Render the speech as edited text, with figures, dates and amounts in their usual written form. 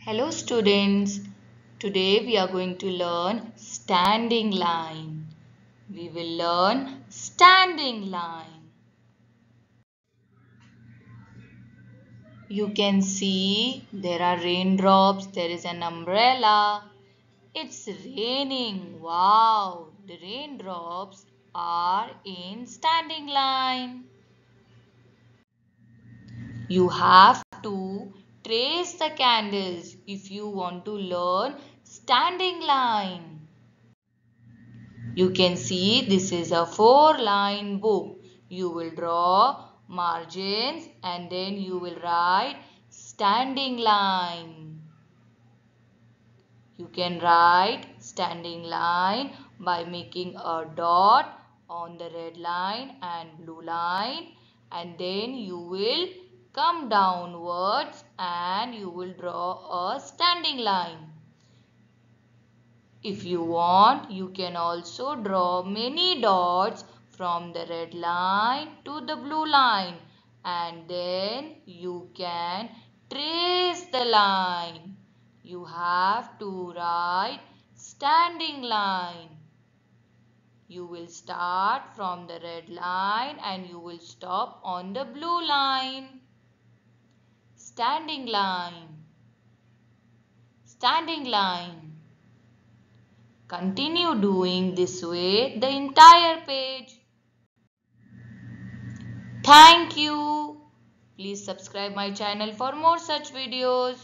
Hello students, today we are going to learn standing line. We will learn standing line. You can see there are raindrops, there is an umbrella. It's raining. Wow, the raindrops are in standing line. You have to trace the candles if you want to learn standing line. You can see this is a 4-line book. You will draw margins and then you will write standing line. You can write standing line by making a dot on the red line and blue line, and then you will come downwards and you will draw a standing line. If you want, you can also draw many dots from the red line to the blue line, and then you can trace the line. You have to write standing line. You will start from the red line and you will stop on the blue line. Standing line. Standing line. Continue doing this way the entire page. Thank you. Please subscribe my channel for more such videos.